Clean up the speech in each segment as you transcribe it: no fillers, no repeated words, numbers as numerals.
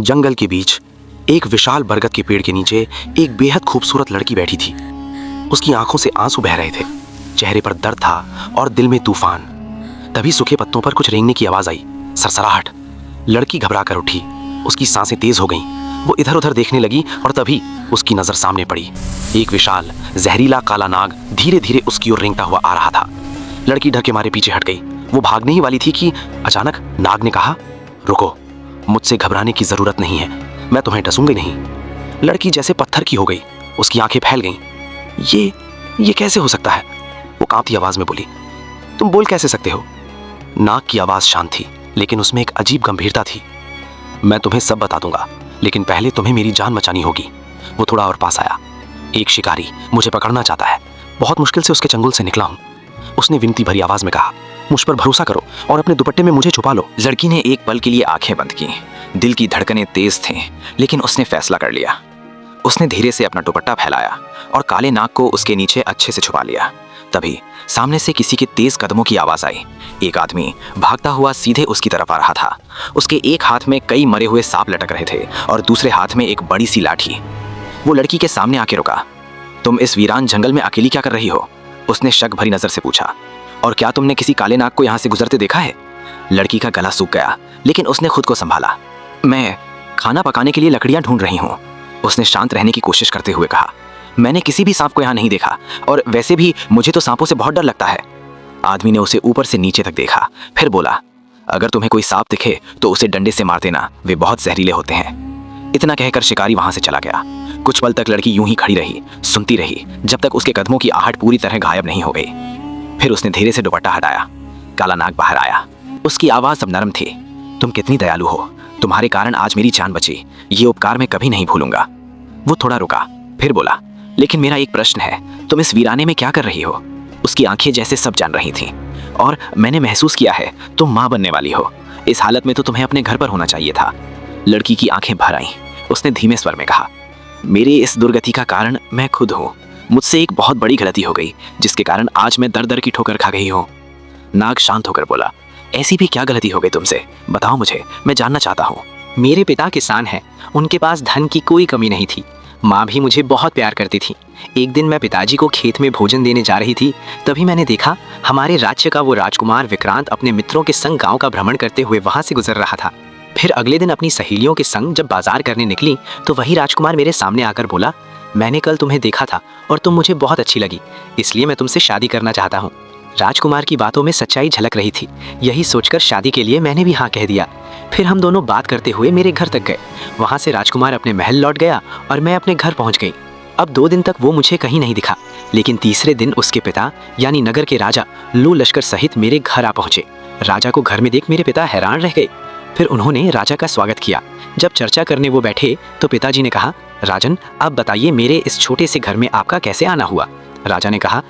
जंगल के बीच एक विशाल बरगद के पेड़ के नीचे एक बेहद खूबसूरत लड़की बैठी थी। उसकी आंखों से आंसू बह रहे थे, चेहरे पर दर्द था और दिल में तूफान। तभी सूखे पत्तों पर कुछ रेंगने की आवाज आई, सरसराहट। लड़की घबरा कर उठी, उसकी सांसें तेज हो गईं। वो इधर उधर देखने लगी और तभी उसकी नजर सामने पड़ी। एक विशाल जहरीला काला नाग धीरे धीरे उसकी ओर रेंगता हुआ आ रहा था। लड़की डर के मारे पीछे हट गई। वो भागने ही वाली थी कि अचानक नाग ने कहा, रुको, मुझसे घबराने की जरूरत नहीं है, मैं तुम्हें डसूंगी नहीं। लड़की जैसे पत्थर की हो गई, उसकी आंखें फैल गईं। ये कैसे हो सकता है? वो कांपती आवाज में बोली, तुम बोल कैसे सकते हो? नाग की आवाज शांत थी, लेकिन उसमें एक अजीब गंभीरता थी। मैं तुम्हें सब बता दूंगा, लेकिन पहले तुम्हें मेरी जान बचानी होगी। वो थोड़ा और पास आया। एक शिकारी मुझे पकड़ना चाहता है, बहुत मुश्किल से उसके चंगुल से निकला हूं। उसने विनती भरी आवाज में कहा, मुझ पर भरोसा करो और अपने दुपट्टे में मुझे छुपा लो। लड़की ने एक पल के लिए आंखें बंद की। दिल की धड़कनें तेज थीं, लेकिन उसने फैसला कर लिया। उसने धीरे से अपना दुपट्टा फैलाया और काले नाग को उसके नीचे अच्छे से छुपा लिया। तभी सामने से किसी के तेज कदमों की आवाज आई। एक आदमी भागता हुआ सीधे उसकी तरफ आ रहा था। उसके एक हाथ में कई मरे हुए सांप लटक रहे थे और दूसरे हाथ में एक बड़ी सी लाठी। वो लड़की के सामने आके रुका। तुम इस वीरान जंगल में अकेली क्या कर रही हो? उसने शक भरी नजर से पूछा। और क्या तुमने किसी काले नाग को यहाँ से गुजरते देखा है? लड़की का गला सूख गया, लेकिन उसने खुद को संभाला। मैं खाना पकाने के लिए लकड़ियां ढूंढ रही हूँ, उसने शांत रहने की कोशिश करते हुए कहा। मैंने किसी भी सांप को यहाँ नहीं देखा, और वैसे भी मुझे तो सांपों से बहुत डर लगता है। आदमी ने उसे ऊपर से नीचे तक देखा, फिर बोला, अगर तुम्हें कोई सांप दिखे तो उसे डंडे से मार देना, वे बहुत जहरीले होते हैं। इतना कहकर शिकारी वहां से चला गया। कुछ पल तक लड़की यूं ही खड़ी रही, सुनती रही, जब तक उसके कदमों की आहट पूरी तरह गायब नहीं हो गई। फिर उसने धीरे से दुपट्टा हटाया। काला नाग बाहर आया। उसकी आवाज अब नरम थी। तुम कितनी दयालु हो, तुम्हारे कारण आज मेरी जान बची, ये उपकार मैं कभी नहीं भूलूंगा। वो थोड़ा रुका, फिर बोला, लेकिन मेरा एक प्रश्न है, तुम इस वीराने में क्या कर रही हो? उसकी आंखें जैसे सब जान रही थीं, और मैंने महसूस किया है तुम मां बनने वाली हो। इस हालत में तो तुम्हें अपने घर पर होना चाहिए था। लड़की की आंखें भर आईं। उसने धीमे स्वर में कहा, मेरी इस दुर्गति का कारण मैं खुद हूँ। मुझसे एक बहुत बड़ी गलती हो गई, जिसके कारण आज मैं दर दर की ठोकर खा गई हूँ। नाग शांत होकर बोला, ऐसी भी क्या गलती हो गई तुमसे? बताओ मुझे, मैं जानना चाहता हूँ। मेरे पिता किसान हैं, उनके पास धन की कोई कमी नहीं थी। माँ भी मुझे बहुत प्यार करती थी। एक दिन मैं पिताजी को खेत में भोजन देने जा रही थी, तभी मैंने देखा हमारे राज्य का वो राजकुमार विक्रांत अपने मित्रों के संग गांव का भ्रमण करते हुए वहां से गुजर रहा था। फिर अगले दिन अपनी सहेलियों के संग जब बाजार करने निकली तो वही राजकुमार मेरे सामने आकर बोला, मैंने कल तुम्हें देखा था और तुम मुझे बहुत अच्छी लगी, इसलिए मैं तुमसे शादी करना चाहता हूँ। राजकुमार की बातों में सच्चाई झलक रही थी। यही सोचकर शादी के लिए मैंने भी हाँ कह दिया। फिर हम दोनों बात करते हुए मेरे घर तक गए। वहाँ से राजकुमार अपने महल लौट गया और मैं अपने घर पहुँच गई। अब 2 दिन तक वो मुझे कहीं नहीं दिखा, लेकिन तीसरे दिन उसके पिता यानी नगर के राजा लू लश्कर सहित मेरे घर आ पहुँचे। राजा को घर में देख मेरे पिता हैरान रह गए। फिर उन्होंने राजा का स्वागत किया। जब चर्चा करने वो बैठे तो पिताजी ने कहा, राजन, आप बताइए मेरे इस छोटे से घर में आपका कैसे आना हुआ? राजा ने कहा,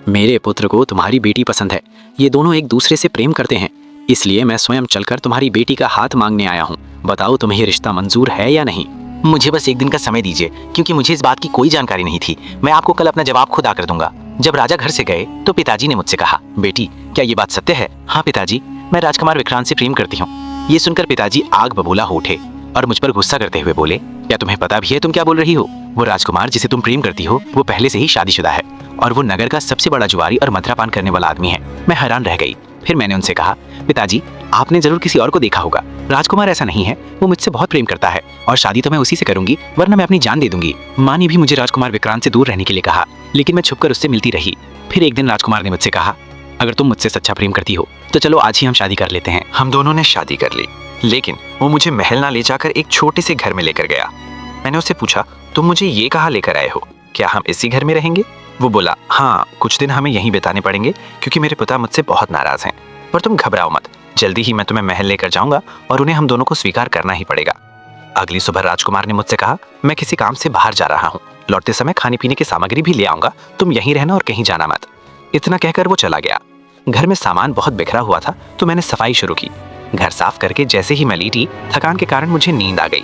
मेरे पुत्र को तुम्हारी बेटी पसंद है। ये दोनों एक दूसरे से प्रेम करते हैं, इसलिए मैं स्वयं चलकर तुम्हारी बेटी का हाथ मांगने आया हूँ। बताओ तुम्हें ये रिश्ता मंजूर है या नहीं? मुझे बस एक दिन का समय दीजिए, क्योंकि मुझे इस बात की कोई जानकारी नहीं थी। मैं आपको कल अपना जवाब खुद आकर दूंगा। जब राजा घर से गए तो पिताजी ने मुझसे कहा, बेटी, क्या ये बात सत्य है? हाँ पिताजी, मैं राजकुमार विक्रांत से प्रेम करती हूँ। ये सुनकर पिताजी आग बबूला हो उठे और मुझ पर गुस्सा करते हुए बोले, क्या तुम्हें पता भी है तुम क्या बोल रही हो? वो राजकुमार जिसे तुम प्रेम करती हो वो पहले से ही शादीशुदा है, और वो नगर का सबसे बड़ा जुआरी और मद्यपान करने वाला आदमी है। मैं हैरान रह गई। फिर मैंने उनसे कहा, पिताजी, आपने जरूर किसी और को देखा होगा। राजकुमार ऐसा नहीं है, वो मुझसे बहुत प्रेम करता है, और शादी तो मैं उसी से करूंगी, वरना मैं अपनी जान दे दूंगी। माँ ने भी मुझे राजकुमार विक्रांत से दूर रहने के लिए कहा, लेकिन मैं छुपकर उससे मिलती रही। फिर एक दिन राजकुमार ने मुझसे कहा, अगर तुम मुझसे सच्चा प्रेम करती हो तो चलो आज ही हम शादी कर लेते हैं। हम दोनों ने शादी कर ली, लेकिन वो मुझे महल ना ले जाकर एक छोटे से घर में लेकर गया। मैंने उससे पूछा, तुम मुझे ये कहाँ लेकर आए हो? क्या हम इसी घर में रहेंगे? वो बोला, हाँ, कुछ दिन हमें यहीं बिताने पड़ेंगे, क्योंकि मेरे पिता मुझसे बहुत नाराज हैं। पर तुम घबराओ मत, जल्दी ही मैं तुम्हें महल लेकर जाऊंगा और उन्हें हम दोनों को स्वीकार करना ही पड़ेगा। अगली सुबह राजकुमार ने मुझसे कहा, मैं किसी काम से बाहर जा रहा हूँ, लौटते समय खाने पीने की सामग्री भी ले आऊंगा, तुम यहीं रहना और कहीं जाना मत। इतना कहकर वो चला गया। घर में सामान बहुत बिखरा हुआ था, तो मैंने सफाई शुरू की। घर साफ करके जैसे ही मैं लेटी, थकान के कारण मुझे नींद आ गई।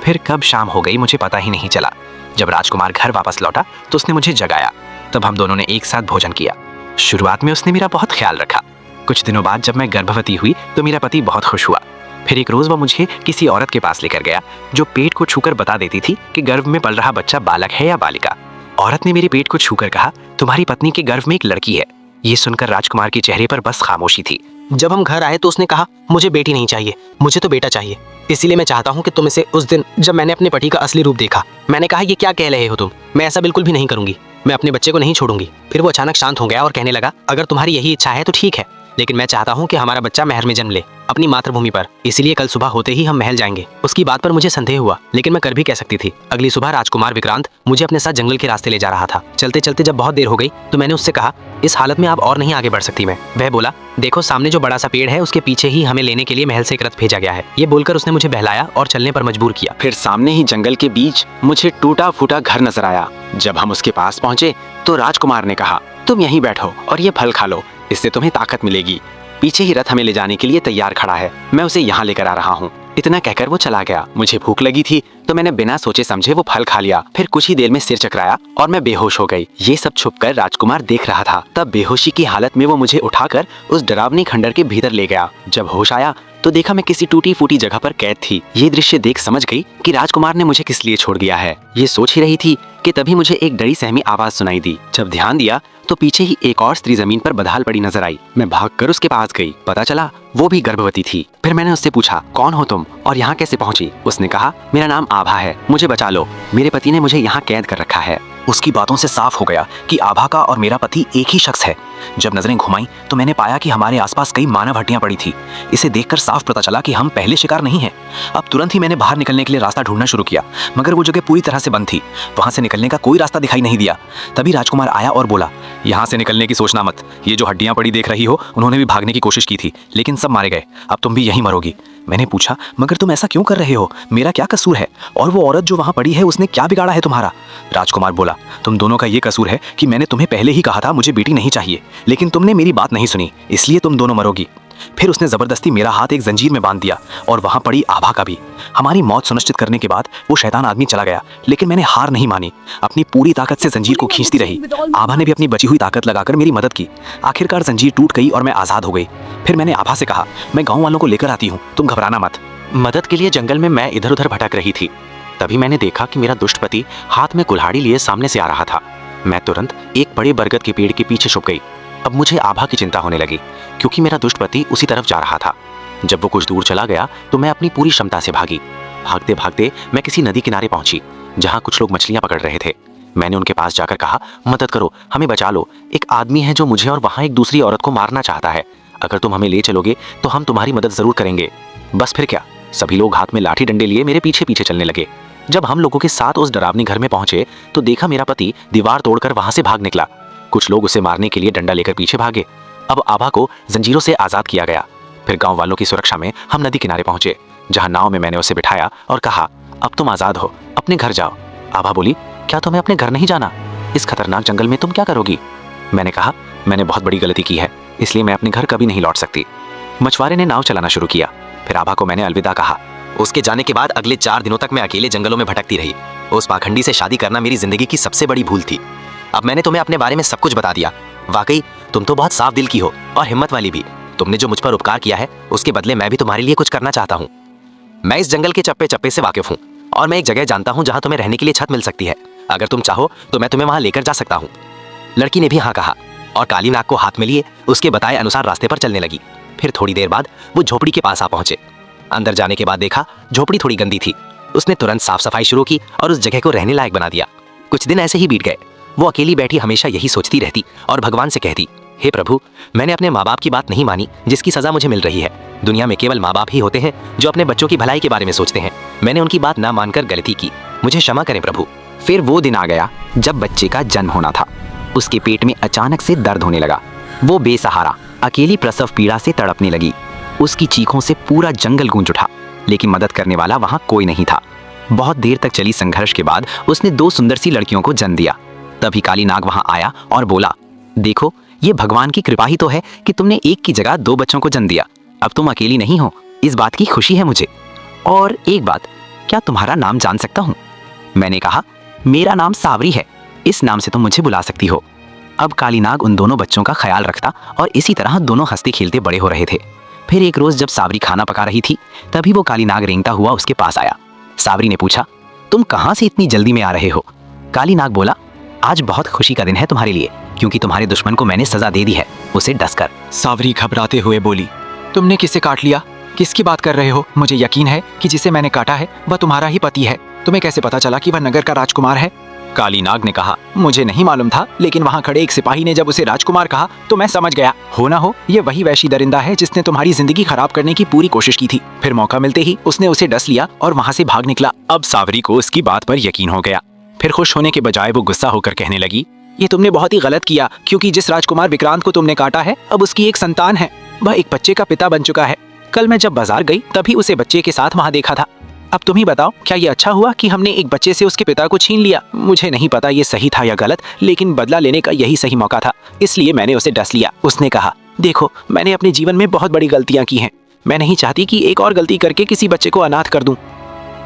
फिर कब शाम हो गई मुझे पता ही नहीं चला। जब राजकुमार घर वापस लौटा तो उसने मुझे जगाया। तब हम दोनों ने एक साथ भोजन किया। शुरुआत में उसने मेरा बहुत ख्याल रखा। कुछ दिनों बाद जब मैं गर्भवती हुई तो मेरा पति बहुत खुश हुआ। फिर एक रोज वह मुझे किसी औरत के पास लेकर गया जो पेट को छूकर बता देती थी कि गर्भ में पल रहा बच्चा बालक है या बालिका। औरत ने मेरे पेट को छूकर कहा, तुम्हारी पत्नी के गर्भ में एक लड़की है। ये सुनकर राजकुमार के चेहरे पर बस खामोशी थी। जब हम घर आए तो उसने कहा, मुझे बेटी नहीं चाहिए, मुझे तो बेटा चाहिए। इसीलिए मैं चाहता हूँ कि तुम इसे उस दिन जब मैंने अपने पति का असली रूप देखा। मैंने कहा, ये क्या कह रहे हो तुम, मैं ऐसा बिल्कुल भी नहीं करूंगी, मैं अपने बच्चे को नहीं छोड़ूंगी। फिर वो अचानक शांत हो गया और कहने लगा, अगर तुम्हारी यही इच्छा है तो ठीक है, लेकिन मैं चाहता हूँ कि हमारा बच्चा महर में जन्म ले, अपनी मातृभूमि पर। इसलिए कल सुबह होते ही हम महल जाएंगे। उसकी बात पर मुझे संदेह हुआ, लेकिन मैं कर भी कह सकती थी। अगली सुबह राजकुमार विक्रांत मुझे अपने साथ जंगल के रास्ते ले जा रहा था। चलते चलते जब बहुत देर हो गई तो मैंने उससे कहा, इस हालत में आप और नहीं आगे बढ़ सकती मैं। वह बोला, देखो सामने जो बड़ा सा पेड़ है उसके पीछे ही हमें लेने के लिए महल से एक रथ भेजा गया है। ये बोलकर उसने मुझे बहलाया और चलने पर मजबूर किया। फिर सामने ही जंगल के बीच मुझे टूटा फूटा घर नजर आया। जब हम उसके पास पहुंचे तो राजकुमार ने कहा, तुम यहीं बैठो और ये फल खा लो, इससे तुम्हें ताकत मिलेगी। पीछे ही रथ हमें ले जाने के लिए तैयार खड़ा है, मैं उसे यहाँ लेकर आ रहा हूँ। इतना कहकर वो चला गया। मुझे भूख लगी थी तो मैंने बिना सोचे समझे वो फल खा लिया। फिर कुछ ही देर में सिर चकराया और मैं बेहोश हो गई। ये सब छुपकर राजकुमार देख रहा था। तब बेहोशी की हालत में वो मुझे उठाकर उस डरावनी खंडर के भीतर ले गया। जब होश आया तो देखा मैं किसी टूटी फूटी जगह पर कैद थी। ये दृश्य देख समझ गई कि राजकुमार ने मुझे किस लिए छोड़ दिया है। ये सोच ही रही थी कि तभी मुझे एक डरी सहमी आवाज सुनाई दी। जब ध्यान दिया तो पीछे ही एक और स्त्री जमीन पर बधाल पड़ी नजर आई। मैं भागकर उसके पास गई। पता चला वो भी गर्भवती थी। फिर मैंने उससे पूछा, कौन हो तुम और यहाँ कैसे पहुंची? उसने कहा, मेरा नाम आभा है, मुझे बचा लो, मेरे पति ने मुझे यहाँ कैद कर रखा है। उसकी बातों से साफ हो गया कि आभा का और मेरा पति एक ही शख्स है। जब नजरें घुमाई तो मैंने पाया कि हमारे आसपास कई मानव हड्डियां पड़ी थी। इसे देखकर साफ पता चला कि हम पहले शिकार नहीं हैं। अब तुरंत ही मैंने बाहर निकलने के लिए रास्ता ढूंढना शुरू किया, मगर वो जगह पूरी तरह से बंद थी। वहां से निकलने का कोई रास्ता दिखाई नहीं दिया। तभी राजकुमार आया और बोला, यहाँ से निकलने की सोचना मत। ये जो हड्डियां पड़ी देख रही हो, उन्होंने भी भागने की कोशिश की थी, लेकिन सब मारे गए। अब तुम भी यहीं मरोगी। मैंने पूछा, मगर तुम ऐसा क्यों कर रहे हो? मेरा क्या कसूर है? और वो औरत जो वहां पड़ी है उसने क्या बिगाड़ा है तुम्हारा? राजकुमार बोला, तुम दोनों का ये कसूर है कि मैंने तुम्हें पहले ही कहा था मुझे बेटी नहीं चाहिए, लेकिन तुमने मेरी बात नहीं सुनी, इसलिए तुम दोनों मरोगी। फिर उसने जबरदस्ती मेरा हाथ एक जंजीर में बांध दिया और वहां पड़ी आभा का भी। हमारी मौत सुनिश्चित करने के बाद वो शैतान आदमी चला गया, लेकिन मैंने हार नहीं मानी। अपनी पूरी ताकत से जंजीर को खींचती रही। आभा ने भी अपनी बची हुई ताकत लगाकर मेरी मदद की। आखिरकार जंजीर टूट गई और मैं आजाद हो गई। फिर मैंने आभा से कहा, मैं गाँव वालों को लेकर आती हूँ, तुम घबराना मत। मदद के लिए जंगल में मैं इधर उधर भटक रही थी। तभी मैंने देखा कि मेरा दुष्ट पति हाथ में कुल्हाड़ी लिए सामने से आ रहा था। मैं तुरंत एक बड़े बरगद के पेड़ के पीछे छुप गई। अब मुझे आभा की चिंता होने लगी, क्योंकि मेरा दुष्ट पति उसी तरफ जा रहा था। जब वो कुछ दूर चला गया तो मैं अपनी पूरी क्षमता से भागी। भागते भागते मैं किसी नदी किनारे पहुंची, जहां कुछ लोग मछलियां पकड़ रहे थे। मैंने उनके पास जाकर कहा, मदद करो, हमें बचा लो। एक आदमी है जो मुझे और वहां एक दूसरी औरत को मारना चाहता है। अगर तुम हमें ले चलोगे तो हम तुम्हारी मदद जरूर करेंगे। बस फिर क्या, सभी लोग हाथ में लाठी डंडे लिए मेरे पीछे पीछे चलने लगे। जब हम लोगों के साथ उस डरावनी घर में पहुंचे तो देखा मेरा पति दीवार तोड़कर वहां से भाग निकला। कुछ लोग उसे मारने के लिए डंडा लेकर पीछे भागे। अब आभा को जंजीरों से आजाद किया गया। फिर गांव वालों की सुरक्षा में हम नदी किनारे पहुंचे, जहां नाव में मैंने उसे बिठाया और कहा, अब तुम आजाद हो, अपने घर जाओ। आभा बोली, क्या तुम्हें अपने घर नहीं जाना? इस खतरनाक जंगल में तुम क्या करोगी? मैंने कहा, मैंने बहुत बड़ी गलती की है, इसलिए मैं अपने घर कभी नहीं लौट सकती। मछुआरे ने नाव चलाना शुरू किया। फिर आभा को मैंने अलविदा कहा। उसके जाने के बाद अगले 4 दिनों तक मैं अकेले जंगलों में भटकती रही। उस पाखंडी से शादी करना मेरी जिंदगी की सबसे बड़ी भूल थी। अब मैंने तुम्हें अपने बारे में सब कुछ बता दिया। वाकई तुम तो बहुत साफ दिल की हो और हिम्मत वाली भी। तुमने जो मुझ पर उपकार किया है उसके बदले मैं भी तुम्हारे लिए कुछ करना चाहता हूँ। मैं इस जंगल के चप्पे चप्पे से वाकिफ हूँ और मैं एक जगह जानता हूँ जहाँ तुम्हें रहने के लिए छत मिल सकती है। अगर तुम चाहो तो मैं तुम्हें वहाँ लेकर जा सकता हूँ। लड़की ने भी हाँ कहा और काली नाग को हाथ में लिए उसके बताए अनुसार रास्ते पर चलने लगी। फिर थोड़ी देर बाद वो झोपड़ी के पास आ पहुंचे। अंदर जाने के बाद देखा झोपड़ी थोड़ी गंदी थी। उसने तुरंत साफ सफाई शुरू की और उस जगह को रहने लायक बना दिया। कुछ दिन ऐसे ही बीत गए। वो अकेली बैठी हमेशा यही सोचती रहती और भगवान से कहती, हे प्रभु, मैंने अपने माँ बाप की बात नहीं मानी जिसकी सजा मुझे मिल रही है। दुनिया में केवल माँ बाप ही होते हैं जो अपने बच्चों की भलाई के बारे में सोचते हैं। मैंने उनकी बात ना मानकर गलती की, मुझे क्षमा करें प्रभु। फिर वो दिन आ गया जब बच्चे का जन्म होना था। उसके पेट में अचानक से दर्द होने लगा। वो बेसहारा अकेली प्रसव पीड़ा से तड़पने लगी। उसकी चीखों से पूरा जंगल गूंज उठा, लेकिन मदद करने वाला वहां कोई नहीं था। बहुत देर तक चली संघर्ष के बाद उसने 2 सुंदर सी लड़कियों को जन्म दिया। तभी काली नाग वहां आया और बोला, देखो ये भगवान की कृपा ही तो है कि तुमने एक की जगह 2 बच्चों को जन्म दिया। अब तुम अकेली नहीं हो, इस बात की खुशी है मुझे। और एक बात, क्या तुम्हारा नाम जान सकता हूँ? मैंने कहा, मेरा नाम सावरी है, इस नाम से तुम मुझे बुला सकती हो। अब काली नाग उन दोनों बच्चों का ख्याल रखता और इसी तरह दोनों हंसते खेलते बड़े हो रहे थे। फिर फिर एक रोज जब सावरी खाना पका रही थी, तभी वो काली नाग रेंगता हुआ उसके पास आया। सावरी ने पूछा, तुम कहाँ से इतनी जल्दी में आ रहे हो? काली नाग बोला, आज बहुत खुशी का दिन है तुम्हारे लिए, क्योंकि तुम्हारे दुश्मन को मैंने सजा दे दी है, उसे डसकर। सावरी घबराते हुए बोली, तुमने किसे काट लिया? किसकी बात कर रहे हो? मुझे यकीन है कि जिसे मैंने काटा है वह तुम्हारा ही पति है। तुम्हें कैसे पता चला कि वह नगर का राजकुमार है? काली नाग ने कहा, मुझे नहीं मालूम था, लेकिन वहाँ खड़े एक सिपाही ने जब उसे राजकुमार कहा तो मैं समझ गया। हो ना हो ये वही वैशी दरिंदा है जिसने तुम्हारी जिंदगी खराब करने की पूरी कोशिश की थी। फिर मौका मिलते ही उसने उसे डस लिया और वहाँ से भाग निकला। अब सावरी को उसकी बात पर यकीन हो गया। फिर खुश होने के बजाय वो गुस्सा होकर कहने लगी, ये तुमने बहुत ही गलत किया, क्योंकि जिस राजकुमार विक्रांत को तुमने काटा है अब उसकी एक संतान है। वह एक बच्चे का पिता बन चुका है। कल मैं जब बाजार गई तभी उसे बच्चे के साथ वहाँ देखा था। अब तुम ही बताओ, क्या ये अच्छा हुआ कि हमने एक बच्चे से उसके पिता को छीन लिया? मुझे नहीं पता ये सही था या गलत, लेकिन बदला लेने का यही सही मौका था, इसलिए मैंने उसे डस लिया। उसने कहा, देखो मैंने अपने जीवन में बहुत बड़ी गलतियां की हैं। मैं नहीं चाहती कि एक और गलती करके किसी बच्चे को अनाथ कर दूं।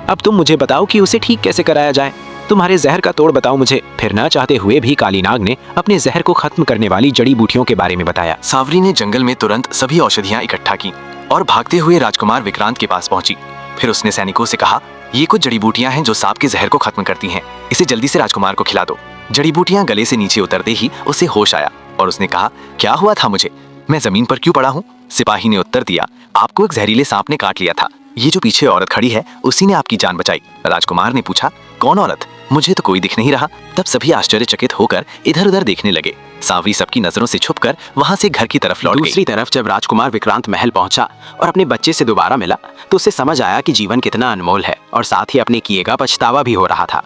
अब तुम मुझे बताओ कि उसे ठीक कैसे कराया जाए। तुम्हारे जहर का तोड़ बताओ मुझे। फिर न चाहते हुए भी काली नाग ने अपने जहर को खत्म करने वाली जड़ी बूटियों के बारे में बताया। सावरी ने जंगल में तुरंत सभी औषधियां इकट्ठा की और भागते हुए राजकुमार विक्रांत के पास पहुंची। फिर उसने सैनिकों से कहा, ये कुछ जड़ी बूटियां हैं जो सांप के जहर को खत्म करती हैं। इसे जल्दी से राजकुमार को खिला दो। जड़ी बूटियां गले से नीचे उतरते ही उसे होश आया और उसने कहा, क्या हुआ था मुझे? मैं जमीन पर क्यों पड़ा हूँ? सिपाही ने उत्तर दिया, आपको एक जहरीले सांप ने काट लिया था। ये जो पीछे औरत खड़ी है उसी ने आपकी जान बचाई। राजकुमार ने पूछा, कौन औरत? मुझे तो कोई दिख नहीं रहा। तब सभी आश्चर्यचकित होकर इधर उधर देखने लगे। सावरी सबकी नजरों से छुपकर वहां से घर की तरफ लौट गई। दूसरी तरफ जब राजकुमार विक्रांत महल पहुंचा और अपने बच्चे से दोबारा मिला तो उसे समझ आया कि जीवन कितना अनमोल है और साथ ही अपने किए का पछतावा भी हो रहा था।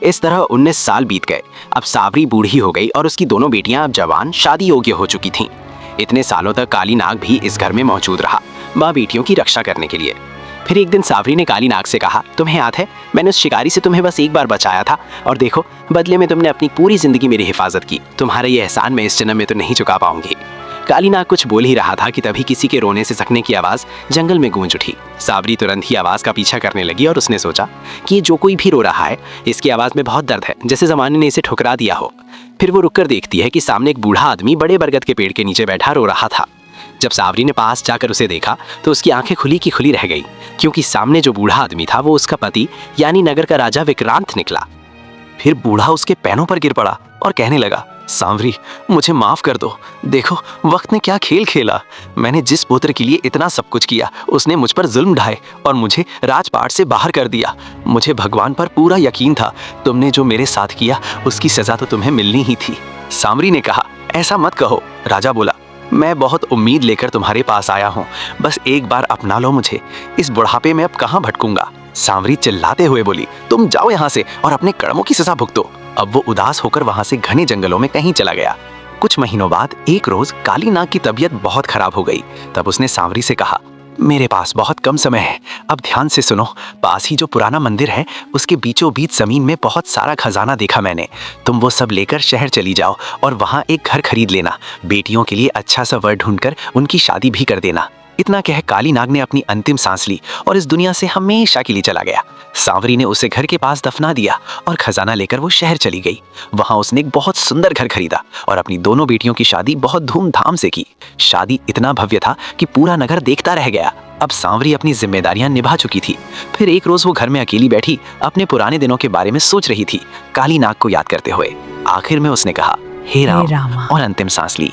इस तरह 19 साल बीत गए। अब सावरी बूढ़ी हो गई और उसकी दोनों बेटियां अब जवान शादी योग्य हो चुकी थीं। इतने सालों तक काली नाग भी इस घर में मौजूद रहा, माँ बेटियों की रक्षा करने के लिए। फिर एक दिन सावरी ने काली नाग से कहा, तुम्हें याद है मैंने उस शिकारी से तुम्हें बस एक बार बचाया था और देखो बदले में तुमने अपनी पूरी जिंदगी मेरी हिफाजत की। तुम्हारा ये एहसान मैं इस जन्म में तो नहीं चुका पाऊंगी। काली नाग कुछ बोल ही रहा था कि तभी किसी के रोने से सकने की आवाज जंगल में गूंज उठी। सावरी तुरंत ही आवाज का पीछा करने लगी और उसने सोचा कि ये जो कोई भी रो रहा है इसकी आवाज में बहुत दर्द है, जैसे जमाने ने इसे ठुकरा दिया हो। फिर वो रुककर देखती है कि सामने एक बूढ़ा आदमी बड़े बरगद के पेड़ के नीचे बैठा रो रहा था। जब सावरी ने पास जाकर उसे देखा तो उसकी आंखें खुली की खुली रह गई, क्योंकि सामने जो बूढ़ा आदमी था वो उसका पति यानी नगर का राजा विक्रांत निकला। फिर बूढ़ा उसके पैरों पर गिर पड़ा और कहने लगा, सांवरी मुझे माफ कर दो। देखो वक्त ने क्या खेल खेला। मैंने जिस पुत्र के लिए इतना सब कुछ किया उसने मुझ पर जुल्म ढाए और मुझे राजपाट से बाहर कर दिया। मुझे भगवान पर पूरा यकीन था। तुमने जो मेरे साथ किया उसकी सजा तो तुम्हें मिलनी ही थी। सांवरी ने कहा, ऐसा मत कहो। राजा बोला, मैं बहुत उम्मीद लेकर तुम्हारे पास आया हूँ, बस एक बार अपना लो मुझे। इस बुढ़ापे में अब कहाँ भटकूंगा। सांवरी चिल्लाते हुए बोली, तुम जाओ यहाँ से और अपने कर्मों की सजा भुगतो। अब वो उदास होकर वहां से घने जंगलों में कहीं चला गया। कुछ महीनों बाद एक रोज काली नाग की तबीयत बहुत खराब हो गई। तब उसने सांवरी से कहा, मेरे पास बहुत कम समय है, अब ध्यान से सुनो। पास ही जो पुराना मंदिर है उसके बीचों बीच जमीन में बहुत सारा खजाना देखा मैंने। तुम वो सब लेकर शहर चली जाओ और वहाँ एक घर खरीद लेना। बेटियों के लिए अच्छा सा वर ढूंढकर उनकी शादी भी कर देना। इतना कह काली नाग ने अपनी अंतिम सांस ली और इस दुनिया से हमेशा के लिए चला गया। सांवरी ने उसे घर के पास दफना दिया और खजाना लेकर वो शहर चली गई। वहां उसने एक बहुत सुंदर घर खरीदा और अपनी दोनों बेटियों की शादी बहुत धूमधाम से की। शादी इतना भव्य था कि पूरा नगर देखता रह गया। अब सांवरी अपनी जिम्मेदारियां निभा चुकी थी। फिर एक रोज वो घर में अकेली बैठी अपने पुराने दिनों के बारे में सोच रही थी, काली नाग को याद करते हुए। आखिर में उसने कहा, हे राम, और अंतिम सांस ली।